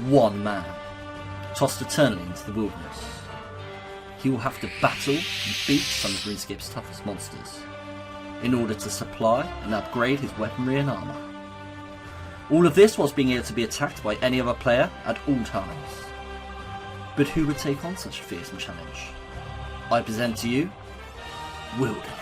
one man, tossed eternally into the wilderness. He will have to battle and beat some of RuneScape's toughest monsters in order to supply and upgrade his weaponry and armour. All of this whilst being able to be attacked by any other player at all times. But who would take on such a fearsome challenge? I present to you, Wildanator.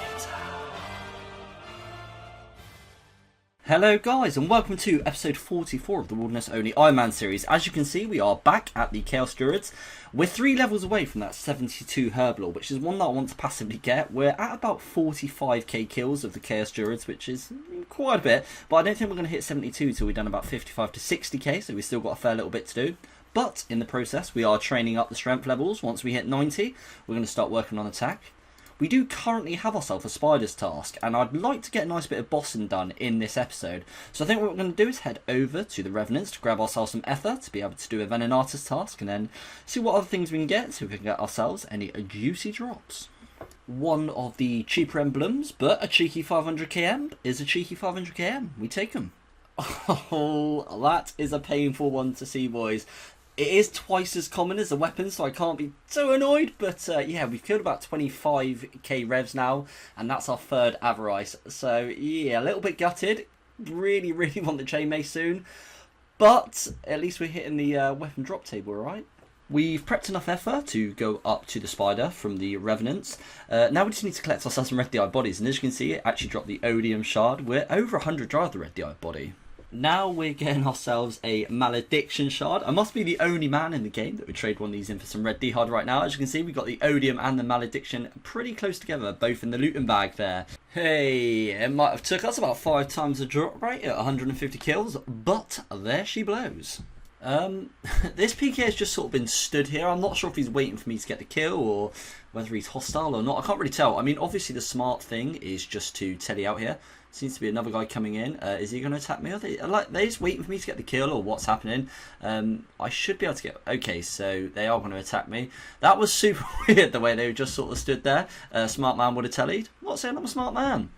Hello guys and welcome to episode 44 of the Wilderness Only Ironman series. As you can see, we are back at the Chaos Druids. We're 3 levels away from that 72 Herblore, which is one that I want to passively get. We're at about 45k kills of the Chaos Druids, which is quite a bit, but I don't think we're going to hit 72 till we've done about 55 to 60k, so we've still got a fair little bit to do. But in the process, we are training up the strength levels. Once we hit 90, we're going to start working on attack. We do currently have ourselves a spider's task, and I'd like to get a nice bit of bossing done in this episode. So I think what we're going to do is head over to the Revenants to grab ourselves some ether to be able to do a Venenatis task, and then see what other things we can get so we can get ourselves any juicy drops. One of the cheaper emblems, but a cheeky 500km is a cheeky 500km. We take them. Oh, that is a painful one to see, boys. It is twice as common as a weapon, so I can't be too annoyed. But yeah, we've killed about 25k revs now, and that's our third Avarice. So yeah, a little bit gutted. Really want the chain mace soon. But at least we're hitting the weapon drop table, right? We've prepped enough effort to go up to the spider from the Revenants. Now we just need to collect ourselves some red DI bodies. And as you can see, it actually dropped the Odium shard. We're over 100 dry of the red DI body. Now we're getting ourselves a Malediction shard. I must be the only man in the game that would trade one of these in for some red D-hard right now. As you can see, we've got the Odium and the Malediction pretty close together, both in the looting bag there. Hey, it might have took us about 5 times the drop rate at 150 kills, but there she blows. This PK has just sort of been stood here. I'm not sure if he's waiting for me to get the kill or whether he's hostile or not. I can't really tell. I mean, obviously the smart thing is just to telly out here. Seems to be another guy coming in. Is he going to attack me? Are they just waiting for me to get the kill, or what's happening? I should be able to get... Okay, so they are going to attack me. That was super weird, the way they just sort of stood there. Smart man would have tellied. Not saying I'm a smart man.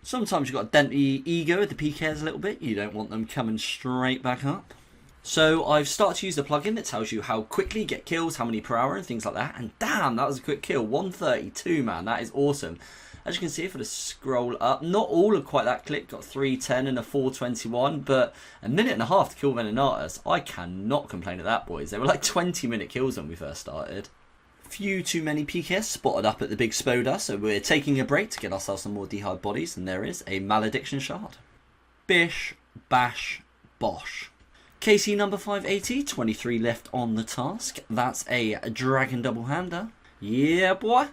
Sometimes you've got to dent the ego of the pkers a little bit. You don't want them coming straight back up. So I've started to use the plugin that tells you how quickly you get kills, how many per hour and things like that. And damn, that was a quick kill. 132, man. That is awesome. As you can see, if I just scroll up, not all are quite that quick. Got 310 and a 421, but a minute and a half to kill Venenatis. I cannot complain at that, boys. They were like 20-minute kills when we first started. Few too many PKs spotted up at the big Spoda, so we're taking a break to get ourselves some more D-hard bodies, and there is a Malediction shard. Bish, bash, bosh. KC number 580, 23 left on the task. That's a dragon double-hander. Yeah, boy.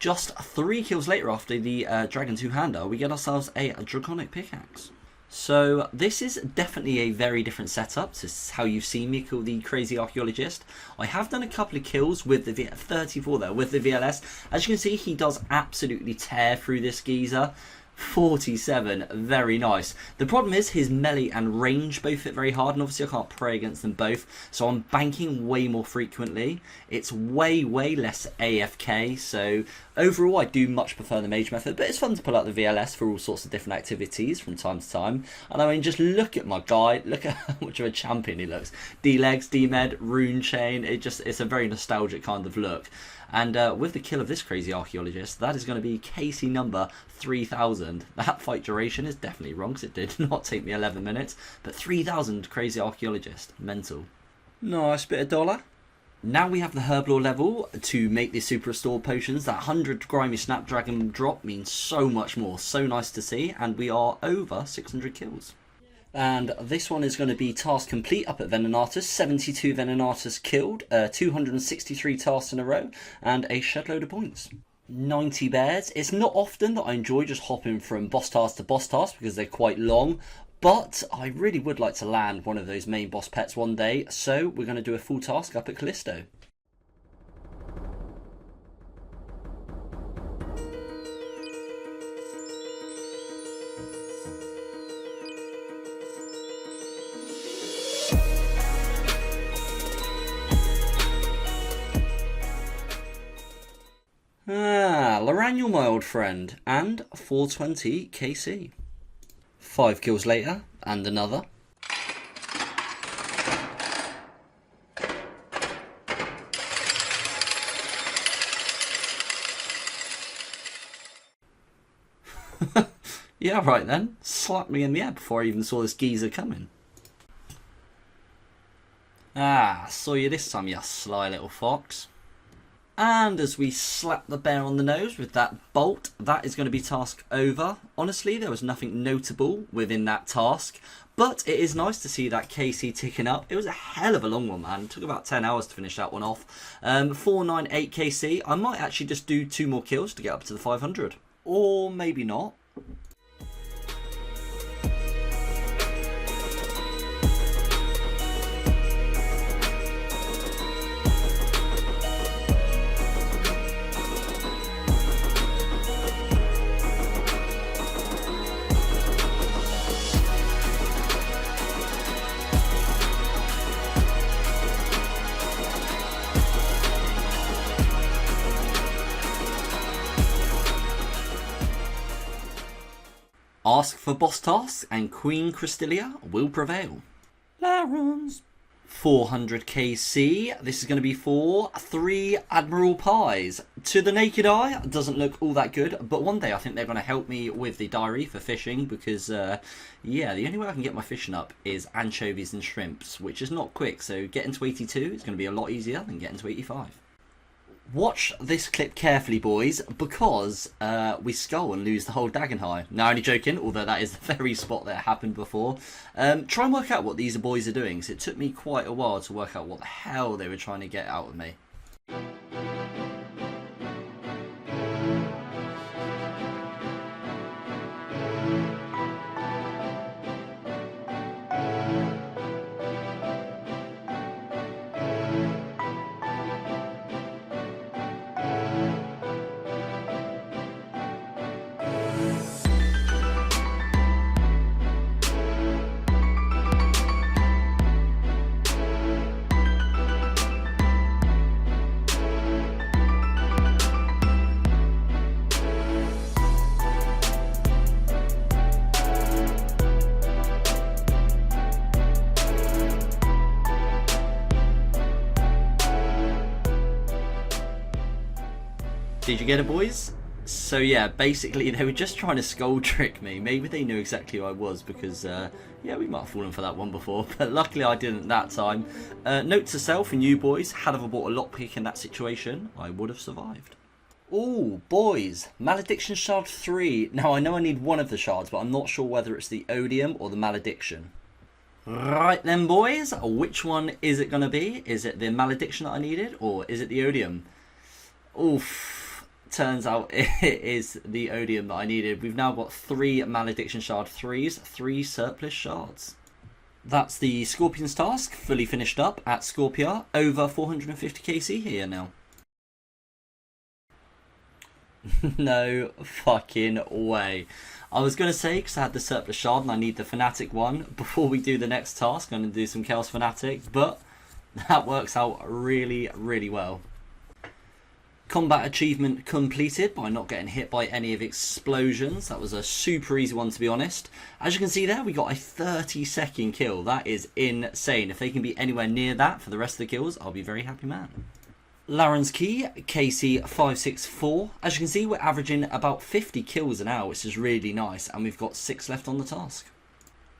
Just 3 kills later after the dragon two-hander, we get ourselves a draconic pickaxe. So this is definitely a very different setup to how you've seen me kill the crazy archaeologist. I have done a couple of kills with the 34 there, with the VLS. As you can see, he does absolutely tear through this geezer. 47, very nice. The problem is his melee and range both hit very hard, and obviously I can't pray against them both, so I'm banking way more frequently. It's way less AFK, so overall I do much prefer the mage method, but it's fun to pull out the VLS for all sorts of different activities from time to time. And I mean, just look at my guy, look at how much of a champion he looks. D-legs, D-med, rune chain, it's a very nostalgic kind of look. And with the kill of this crazy archaeologist, that is going to be KC number 3000. That fight duration is definitely wrong, because it did not take me 11 minutes. But 3000 crazy archaeologist. Mental. Nice bit of dollar. Now we have the Herblore level to make the super restore potions. That 100 grimy snapdragon drop means so much more. So nice to see. And we are over 600 kills. And this one is going to be task complete up at Venenatis. 72 Venenatis killed, 263 tasks in a row, and a shed load of points. 90 bears. It's not often that I enjoy just hopping from boss task to boss task because they're quite long, but I really would like to land one of those main boss pets one day, so we're going to do a full task up at Callisto. Loraniel, my old friend, and 420 KC. 5 kills later, and another. Yeah, right then. Slapped me in the head before I even saw this geezer coming. Saw you this time, you sly little fox. And as we slap the bear on the nose with that bolt, that is going to be task over. Honestly, there was nothing notable within that task, but it is nice to see that KC ticking up. It was a hell of a long one, man. It took about 10 hours to finish that one off. 498 KC. I might actually just do 2 more kills to get up to the 500. Or maybe not. Ask for boss tasks and Queen Krystilia will prevail. Larons. 400 KC. This is going to be for 3 Admiral Pies. To the naked eye, it doesn't look all that good, but one day I think they're going to help me with the diary for fishing because, yeah, the only way I can get my fishing up is anchovies and shrimps, which is not quick, so getting to 82 is going to be a lot easier than getting to 85. Watch this clip carefully, boys, because we skull and lose the whole Dagon High. No, only joking, although that is the very spot that happened before. Try and work out what these boys are doing, so it took me quite a while to work out what the hell they were trying to get out of me. Did you get it, boys? So yeah, basically they were just trying to skull trick me. Maybe they knew exactly who I was because, yeah, we might have fallen for that one before. But luckily I didn't that time. Note to self and you boys, had I bought a lockpick in that situation, I would have survived. Ooh, boys, Malediction Shard 3. Now I know I need one of the shards, but I'm not sure whether it's the Odium or the Malediction. Right then, boys, which one is it going to be? Is it the Malediction that I needed, or is it the Odium? Oof. Turns out it is the Odium that I needed. We've now got 3 Malediction Shard 3s, 3 surplus shards. That's the Scorpion's task, fully finished up at Scorpia, over 450 KC here now. No fucking way. I was going to say, because I had the surplus shard and I need the fanatic one, before we do the next task, I'm going to do some Chaos Fanatic, but that works out really, really well. Combat achievement completed by not getting hit by any of explosions. That was a super easy one, to be honest. As you can see there, we got a 30-second kill. That is insane. If they can be anywhere near that for the rest of the kills, I'll be a very happy man. Laren's Key, KC564. As you can see, we're averaging about 50 kills an hour, which is really nice. And we've got 6 left on the task.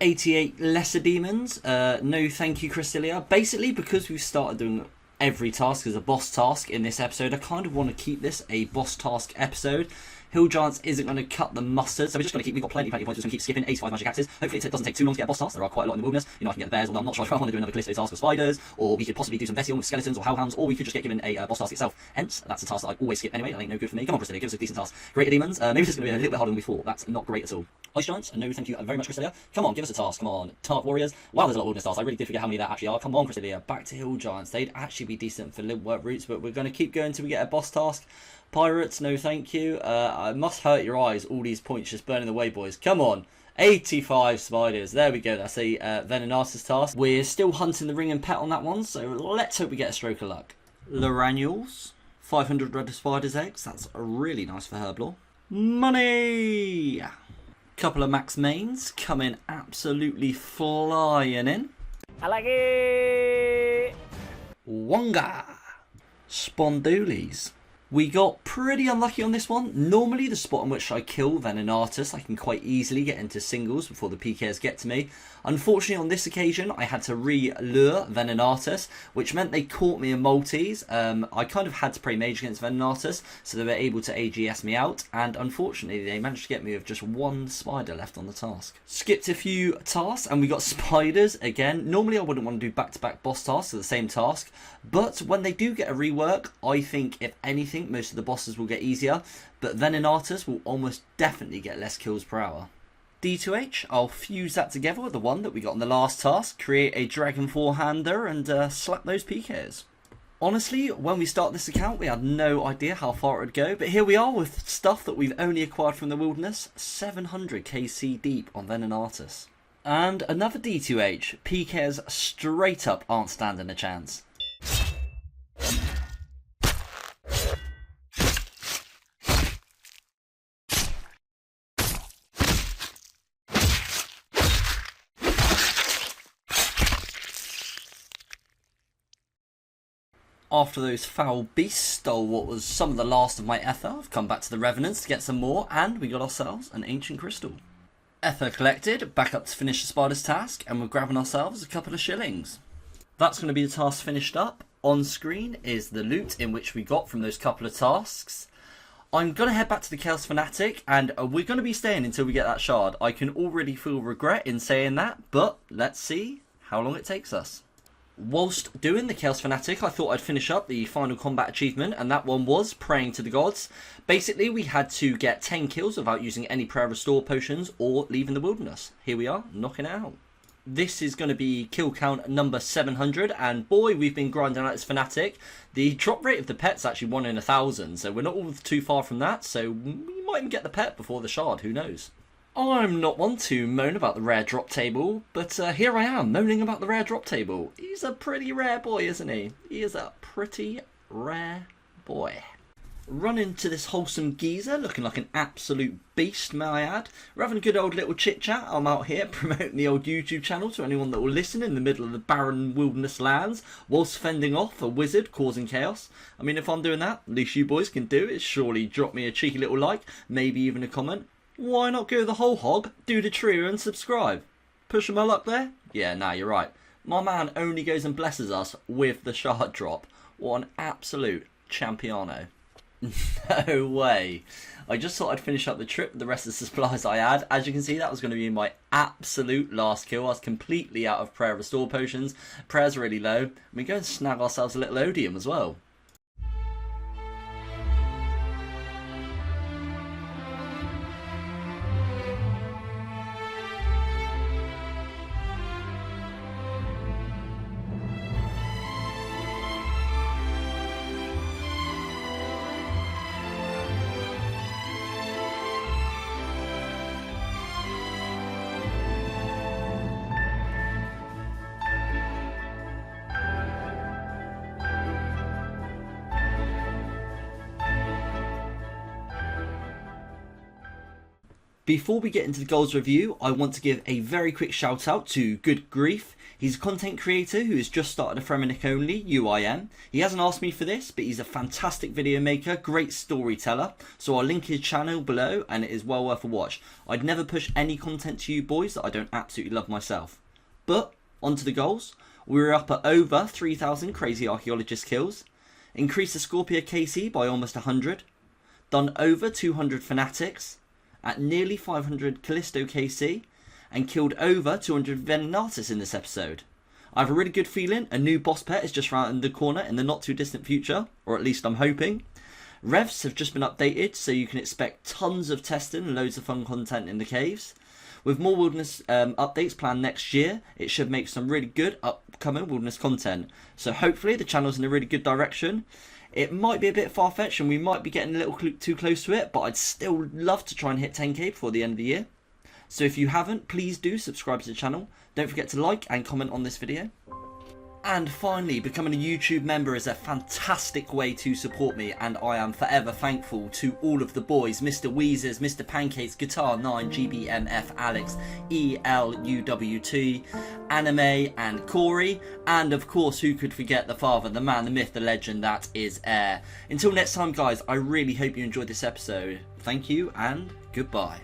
88 Lesser Demons. No thank you, Krystilia. Basically, because we've started doing every task as a boss task in this episode, I kind of want to keep this a boss task episode. Hill Giants isn't going to cut the mustard, so we're just going to keep, we've got plenty of points, we're just going to keep skipping 85 magic axes. Hopefully it doesn't take too long to get a boss task. There are quite a lot in the wilderness. You know, I can get the bears, although I'm not sure if I want to do another Callisto task with spiders, or we could possibly do some Vetion with skeletons or hellhounds, or we could just get given a boss task itself. Hence, that's a task that I always skip anyway. That ain't no good for me. Come on, Krystilia, give us a decent task. Greater Demons, maybe this is going to be a little bit harder than we thought. That's not great at all. Ice Giants, no thank you very much, Krystilia. Come on, give us a task. Come on. Tarp Warriors. Wow, there's a lot of wilderness tasks. I really did forget how many there actually are. Come on, Krystilia. Back to Hill Giants. They'd actually be decent for little work routes, but we're going to keep going until we get a boss task. Pirates, no thank you. I must hurt your eyes, all these points just burning away, boys. Come on. 85 spiders. There we go. That's a Venenatis task. We're still hunting the ring and pet on that one, so let's hope we get a stroke of luck. Loraniels, 500 red spider's eggs. That's really nice for Herblore. Money! Couple of max mains coming absolutely flying in. I like it! Wonga! Spondoolies. We got pretty unlucky on this one. Normally the spot in which I kill Venenatis, I can quite easily get into singles before the pkers get to me. Unfortunately on this occasion I had to re-lure Venenatis, which meant they caught me in multis. I kind of had to play mage against Venenatis, so they were able to AGS me out, and unfortunately they managed to get me with just one spider left on the task. Skipped a few tasks and we got spiders again. Normally I wouldn't want to do back-to-back boss tasks for the same task, but when they do get a rework, I think if anything most of the bosses will get easier, but Venenatis will almost definitely get less kills per hour. D2H, I'll fuse that together with the one that we got on the last task, create a Dragon Four-hander and slap those pkers. Honestly, when we start this account we had no idea how far it would go, but here we are with stuff that we've only acquired from the wilderness, 700 KC deep on Venenatis. And another D2H, pkers straight up aren't standing a chance. After those foul beasts stole what was some of the last of my ether, I've come back to the Revenants to get some more, and we got ourselves an ancient crystal. Ether collected, back up to finish the spider's task, and we're grabbing ourselves a couple of shillings. That's going to be the task finished up. On screen is the loot in which we got from those couple of tasks. I'm going to head back to the Chaos Fanatic, and we're going to be staying until we get that shard. I can already feel regret in saying that, but let's see how long it takes us. Whilst doing the Chaos Fanatic, I thought I'd finish up the final combat achievement, and that one was Praying to the Gods. Basically, we had to get 10 kills without using any prayer restore potions or leaving the wilderness. Here we are, knocking it out. This is going to be kill count number 700, and boy, we've been grinding out this Fanatic. The drop rate of the pet's actually 1 in 1,000, so we're not all too far from that, so we might even get the pet before the shard, who knows. I'm not one to moan about the rare drop table, but here I am moaning about the rare drop table. He's a pretty rare boy, isn't he? He is a pretty rare boy. Run into this wholesome geezer looking like an absolute beast, may I add. We're having a good old little chit chat. I'm out here promoting the old YouTube channel to anyone that will listen in the middle of the barren wilderness lands whilst fending off a wizard causing chaos. I mean, if I'm doing that, the least you boys can do is surely drop me a cheeky little like, maybe even a comment. Why not go the whole hog, do the trio and subscribe? Pushing my luck there? Yeah, nah, you're right. My man only goes and blesses us with the shard drop. What an absolute champiano. No way. I just thought I'd finish up the trip with the rest of the supplies I had. As you can see, that was going to be my absolute last kill. I was completely out of prayer restore potions. Prayer's really low. We go and snag ourselves a little odium as well. Before we get into the goals review, I want to give a very quick shout out to Good Grief. He's a content creator who has just started a Fanatic only UIM. He hasn't asked me for this, but he's a fantastic video maker, great storyteller. So I'll link his channel below and it is well worth a watch. I'd never push any content to you boys that I don't absolutely love myself. But on to the goals. We're up at over 3,000 crazy archaeologist kills. Increased the Scorpia KC by almost 100. Done over 200 fanatics. At nearly 500 Callisto KC, and killed over 200 Venenatis in this episode. I have a really good feeling a new boss pet is just around the corner in the not too distant future, or at least I'm hoping. Revs have just been updated, so you can expect tons of testing and loads of fun content in the caves. With more wilderness updates planned next year, it should make some really good upcoming wilderness content. So hopefully the channel's in a really good direction. It might be a bit far-fetched and we might be getting a little too close to it, but I'd still love to try and hit 10k before the end of the year. So if you haven't, please do subscribe to the channel. Don't forget to like and comment on this video. And finally, becoming a YouTube member is a fantastic way to support me, and I am forever thankful to all of the boys, Mr. Weezers, Mr. Pancakes, Guitar9, GBMF, Alex, ELUWT, Anime, and Corey, and of course, who could forget the father, the man, the myth, the legend, that is Air. Until next time, guys, I really hope you enjoyed this episode. Thank you, and goodbye.